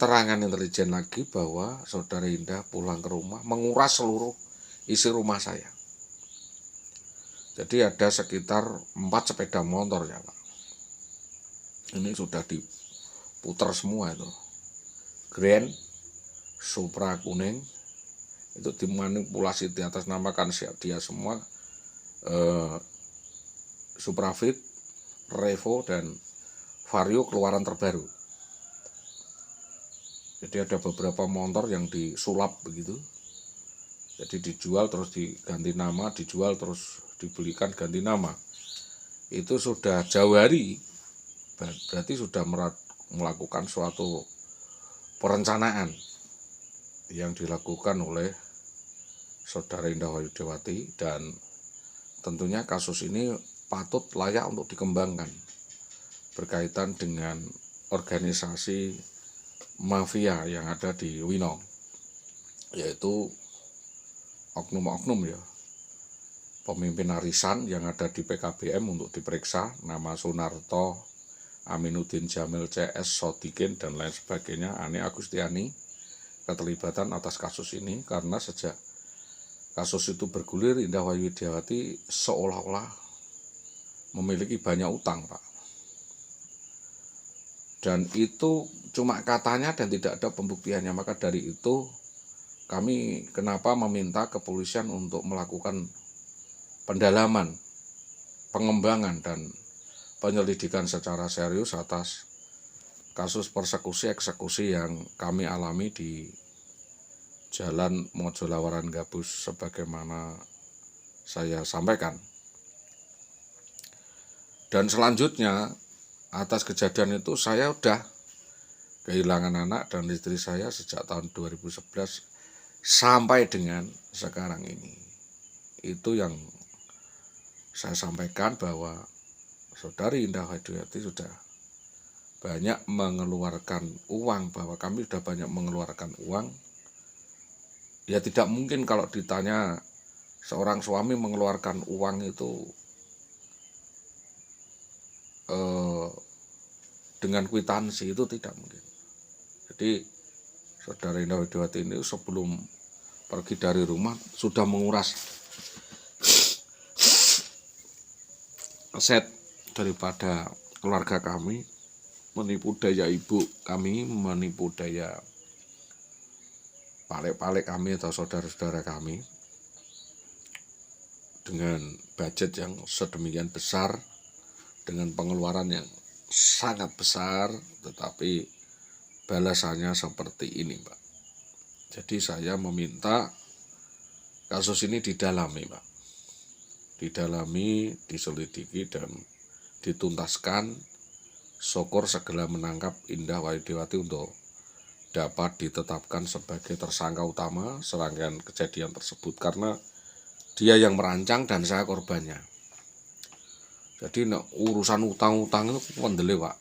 keterangan intelijen lagi bahwa saudara Indah pulang ke rumah menguras seluruh isi rumah saya. Jadi ada sekitar 4 sepeda motor ya Pak. Ini sudah diputar semua itu. Grand, Supra kuning, itu dimanipulasi di atas namakan siap dia semua. Suprafit, Revo, dan Vario keluaran terbaru. Jadi ada beberapa motor yang disulap begitu. Jadi dijual terus diganti nama, dijual terus dibelikan ganti nama. Itu sudah jauh hari, berarti sudah melakukan suatu perencanaan yang dilakukan oleh saudara Indah Wahyudiawati, dan tentunya kasus ini patut layak untuk dikembangkan berkaitan dengan organisasi mafia yang ada di Winong, yaitu oknum-oknum ya, pemimpin arisan yang ada di PKBM untuk diperiksa, nama Sunarto, Aminuddin Jamil CS, Sodikin, dan lain sebagainya, Ani Agustiani, keterlibatan atas kasus ini, karena sejak kasus itu bergulir, Indah Wahyudiawati seolah-olah memiliki banyak utang, Pak. Dan itu cuma katanya dan tidak ada pembuktiannya. Maka dari itu kami kenapa meminta kepolisian untuk melakukan pendalaman, pengembangan, dan penyelidikan secara serius atas kasus persekusi eksekusi yang kami alami di Jalan Mojolawaran Gabus sebagaimana saya sampaikan. Dan selanjutnya atas kejadian itu saya udah kehilangan anak dan istri saya sejak tahun 2011 sampai dengan sekarang ini. Itu yang saya sampaikan, bahwa saudari Indah Wahyudiawati sudah banyak mengeluarkan uang, bahwa kami sudah banyak mengeluarkan uang. Ya tidak mungkin kalau ditanya seorang suami mengeluarkan uang itu dengan kwitansi, itu tidak mungkin. Jadi saudara Indah Wahyudiawati ini sebelum pergi dari rumah sudah menguras aset daripada keluarga kami, menipu daya ibu kami, menipu daya palek-palek kami atau saudara-saudara kami dengan budget yang sedemikian besar, dengan pengeluaran yang sangat besar, tetapi balasannya seperti ini, Pak. Jadi saya meminta kasus ini didalami, Pak. Didalami, diselidiki, dan dituntaskan. Syukur segera menangkap Indah Wahyudiawati untuk dapat ditetapkan sebagai tersangka utama serangkaian kejadian tersebut, karena dia yang merancang dan saya korbannya. Jadi urusan utang-utang itu kuandele, Pak.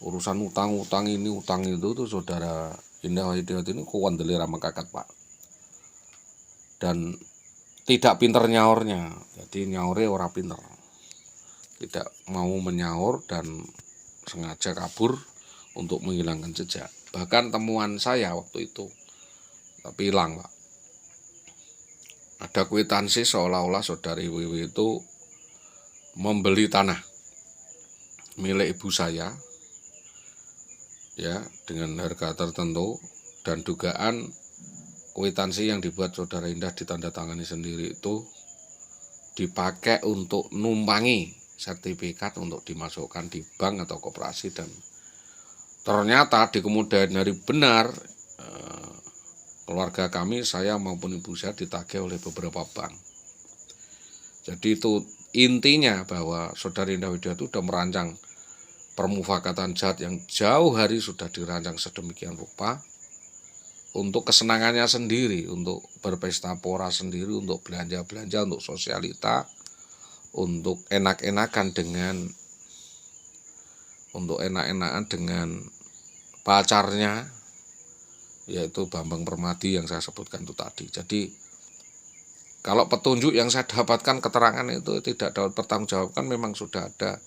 Urusan utang-utang ini, utang itu tuh saudara Indah Wahyudiawati ini kuandele rama kakat, Pak. Dan tidak pinter nyaurnya. Jadi nyaurnya ora pinter. Tidak mau menyaur dan sengaja kabur untuk menghilangkan jejak. Bahkan temuan saya waktu itu tapi hilang, Pak. Ada kwitansi seolah-olah saudari Wiwi itu membeli tanah milik ibu saya ya dengan harga tertentu, dan dugaan kwitansi yang dibuat saudara Indah ditandatangani sendiri itu dipakai untuk numpangi sertifikat untuk dimasukkan di bank atau koperasi, dan ternyata di kemudian hari benar keluarga kami, saya maupun ibu saya, ditagih oleh beberapa bank. Jadi itu intinya bahwa saudari Indah Wahyudiawati sudah merancang permufakatan jahat yang jauh hari sudah dirancang sedemikian rupa untuk kesenangannya sendiri, untuk berpesta pora sendiri, untuk belanja-belanja, untuk sosialita, untuk enak-enakan dengan pacarnya, yaitu Bambang Permadi yang saya sebutkan itu tadi. Jadi kalau petunjuk yang saya dapatkan, keterangan itu tidak dapat pertanggungjawabkan, memang sudah ada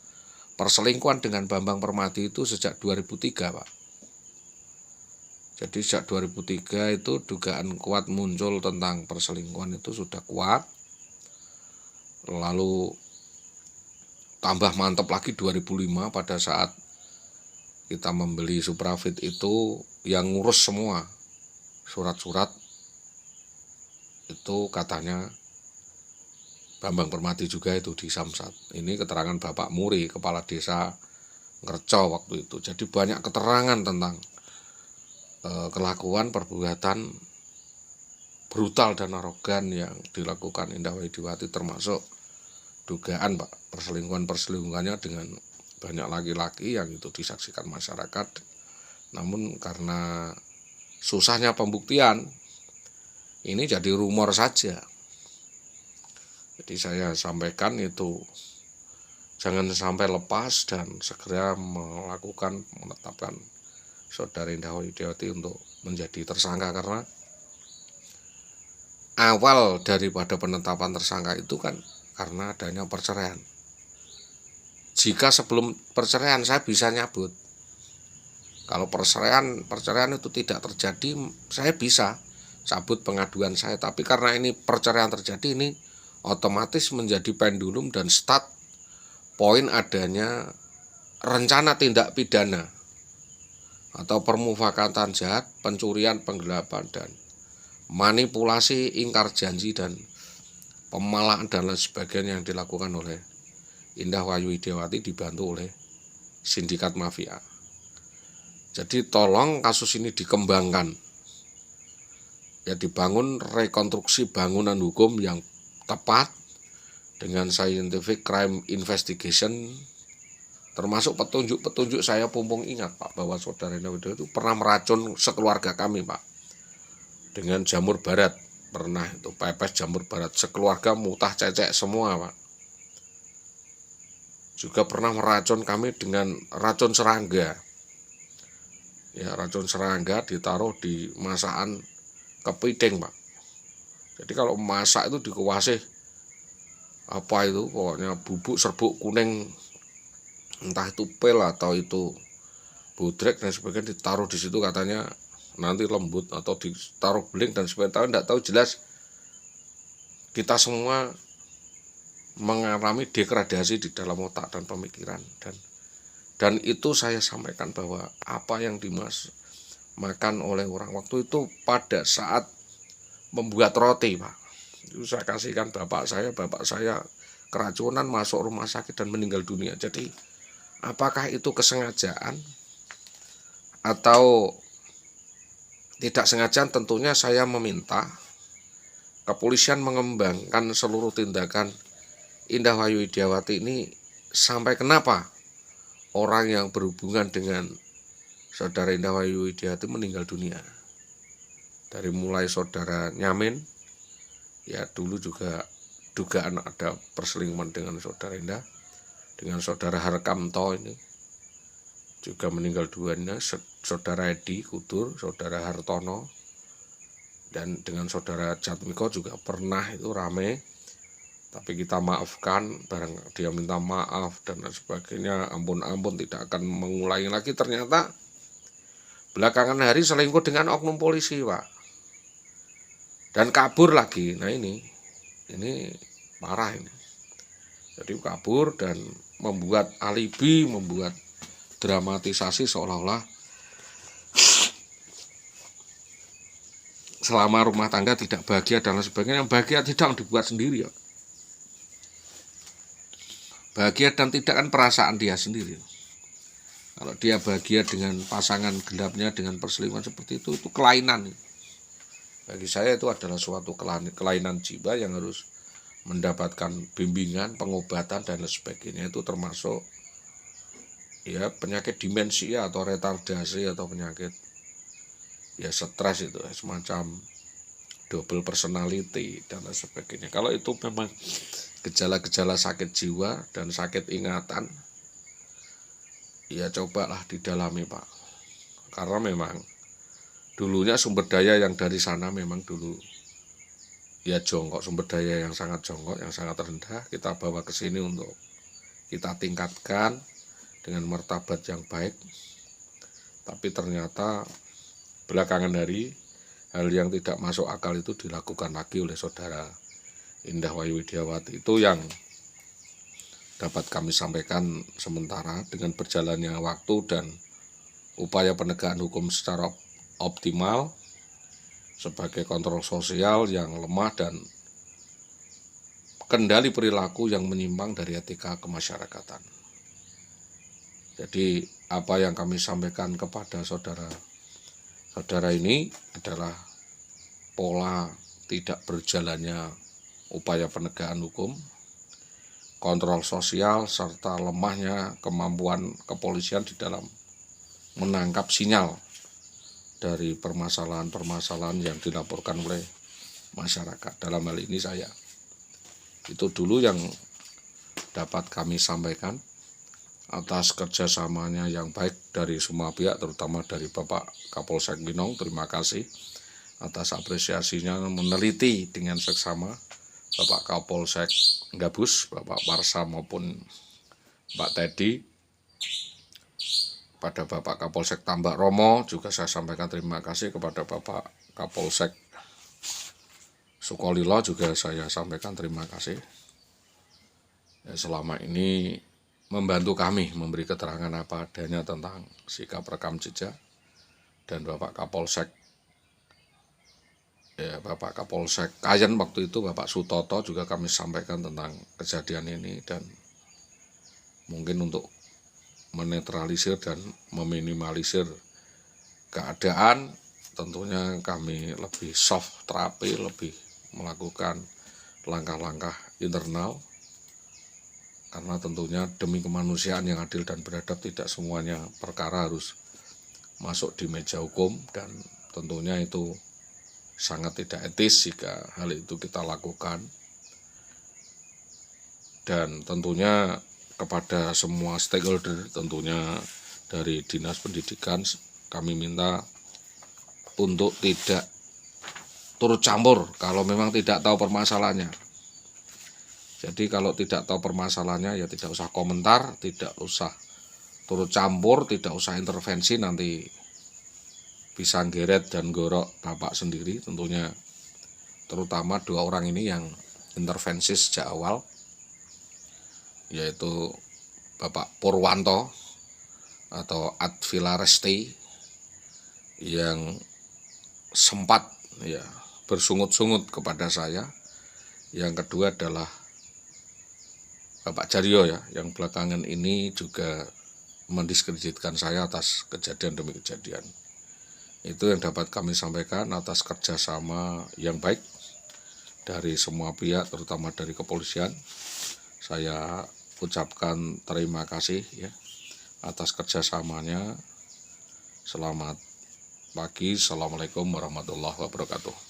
perselingkuhan dengan Bambang Permadi itu sejak 2003, Pak. Jadi sejak 2003 itu dugaan kuat muncul tentang perselingkuhan itu sudah kuat. Lalu tambah mantap lagi 2005 pada saat kita membeli Suprafit itu yang ngurus semua surat-surat itu katanya Bambang Permati juga itu di Samsat. Ini keterangan Bapak Muri, kepala desa Ngerco waktu itu. Jadi banyak keterangan tentang kelakuan perbuatan brutal dan arogan yang dilakukan Indah Widiawati, termasuk dugaan Pak perselingkuhannya dengan banyak laki-laki yang itu disaksikan masyarakat. Namun karena susahnya pembuktian, ini jadi rumor saja. Jadi saya sampaikan itu jangan sampai lepas dan segera menetapkan Saudara Indah Widiawati untuk menjadi tersangka, karena awal daripada penetapan tersangka itu kan karena adanya perceraian. Jika sebelum perceraian saya bisa nyabut. Kalau perceraian itu tidak terjadi, saya bisa cabut pengaduan saya. Tapi karena ini perceraian terjadi, ini otomatis menjadi pendulum dan start poin adanya rencana tindak pidana atau permufakatan jahat, pencurian, penggelapan, dan manipulasi, ingkar janji, dan pemalaan dan lain sebagainya yang dilakukan oleh Indah Widiawati dibantu oleh sindikat mafia. Jadi tolong kasus ini dikembangkan, ya, dibangun rekonstruksi bangunan hukum yang tepat dengan scientific crime investigation, termasuk petunjuk-petunjuk. Saya pumpung ingat Pak bahwa Saudara Indah Widiawati itu pernah meracun sekeluarga kami Pak dengan jamur barat, pernah itu pepes jamur barat, sekeluarga mutah cecek semua Pak. Juga pernah meracun kami dengan racun serangga. Ya, racun serangga ditaruh di masakan kepiting Pak. Jadi kalau masak itu dikuasih apa itu pokoknya bubuk serbuk kuning, entah itu pel atau itu budrek dan sebagainya, ditaruh di situ katanya nanti lembut, atau ditaruh beling dan sebagainya. Tidak tahu, jelas kita semua mengalami degradasi di dalam otak dan pemikiran, dan itu saya sampaikan bahwa apa yang dimakan oleh orang waktu itu pada saat membuat roti Pak, itu saya kasihkan bapak saya keracunan, masuk rumah sakit dan meninggal dunia. Jadi apakah itu kesengajaan atau tidak sengajaan? Tentunya saya meminta kepolisian mengembangkan seluruh tindakan Indah Widiawati ini sampai kenapa orang yang berhubungan dengan Saudara Indah Widiawati meninggal dunia. Dari mulai Saudara Nyamin, ya dulu juga dugaan ada perselingkuhan dengan Saudara Indah, dengan Saudara Harkamto ini juga meninggal dunia, Saudara Edi Kudur, Saudara Hartono, dan dengan Saudara Jatmiko juga pernah itu rame, tapi kita maafkan, barang dia minta maaf dan sebagainya, ampun tidak akan mengulangi lagi. Ternyata belakangan hari selingkuh dengan oknum polisi Pak, dan kabur lagi. Nah ini parah ini. Jadi kabur dan membuat alibi, membuat dramatisasi seolah-olah selama rumah tangga tidak bahagia dan lain sebagainya. Yang bahagia tidak dibuat sendiri ya. Bahagia dan tidak kan perasaan dia sendiri. Kalau dia bahagia dengan pasangan gelapnya, dengan perselingkuhan seperti itu kelainan. Bagi saya itu adalah suatu kelainan jiwa yang harus mendapatkan bimbingan, pengobatan dan lain sebagainya. Itu termasuk ya penyakit demensia atau retardasi atau penyakit ya stres, itu semacam double personality dan lain sebagainya. Kalau itu memang gejala-gejala sakit jiwa dan sakit ingatan, ya cobalah didalami Pak, karena memang dulunya sumber daya yang dari sana memang dulu ya jongkok, sumber daya yang sangat jongkok, yang sangat rendah, kita bawa ke sini untuk kita tingkatkan dengan martabat yang baik. Tapi ternyata belakangan hari hal yang tidak masuk akal itu dilakukan lagi oleh saudara Indah Wayu Widiawati. Itu yang dapat kami sampaikan sementara. Dengan berjalannya waktu dan upaya penegakan hukum secara optimal sebagai kontrol sosial yang lemah dan kendali perilaku yang menyimpang dari etika kemasyarakatan. Jadi apa yang kami sampaikan kepada saudara ini adalah pola tidak berjalannya upaya penegakan hukum, kontrol sosial, serta lemahnya kemampuan kepolisian di dalam menangkap sinyal dari permasalahan-permasalahan yang dilaporkan oleh masyarakat. Dalam hal ini saya. Itu dulu yang dapat kami sampaikan atas kerjasamanya yang baik dari semua pihak, terutama dari Bapak Kapolsek Binong. Terima kasih atas apresiasinya meneliti dengan seksama Bapak Kapolsek Gabus, Bapak Parsa maupun Pak Teddy. Pada Bapak Kapolsek Tambak Romo juga saya sampaikan terima kasih. Kepada Bapak Kapolsek Sukolilo juga saya sampaikan terima kasih. Selama ini membantu kami memberi keterangan apa adanya tentang sikap rekam jejak, dan Bapak Kapolsek Kayen waktu itu Bapak Sutoto juga kami sampaikan tentang kejadian ini, dan mungkin untuk menetralisir dan meminimalisir keadaan tentunya kami lebih soft terapi, lebih melakukan langkah-langkah internal, karena tentunya demi kemanusiaan yang adil dan beradab tidak semuanya perkara harus masuk di meja hukum, dan tentunya itu sangat tidak etis jika hal itu kita lakukan. Dan tentunya kepada semua stakeholder, tentunya dari Dinas Pendidikan kami minta untuk tidak turut campur kalau memang tidak tahu permasalahannya. Jadi kalau tidak tahu permasalahannya ya tidak usah komentar, tidak usah turut campur, tidak usah intervensi, nanti bisa geret dan gorok Bapak sendiri. Tentunya terutama dua orang ini yang intervensi sejak awal, yaitu Bapak Purwanto atau Advila Resti yang sempat bersungut-sungut kepada saya. Yang kedua adalah Bapak Jaryo yang belakangan ini juga mendiskreditkan saya atas kejadian demi kejadian. Itu yang dapat kami sampaikan atas kerjasama yang baik dari semua pihak, terutama dari kepolisian. Saya ucapkan terima kasih atas kerjasamanya. Selamat pagi, Assalamualaikum warahmatullahi wabarakatuh.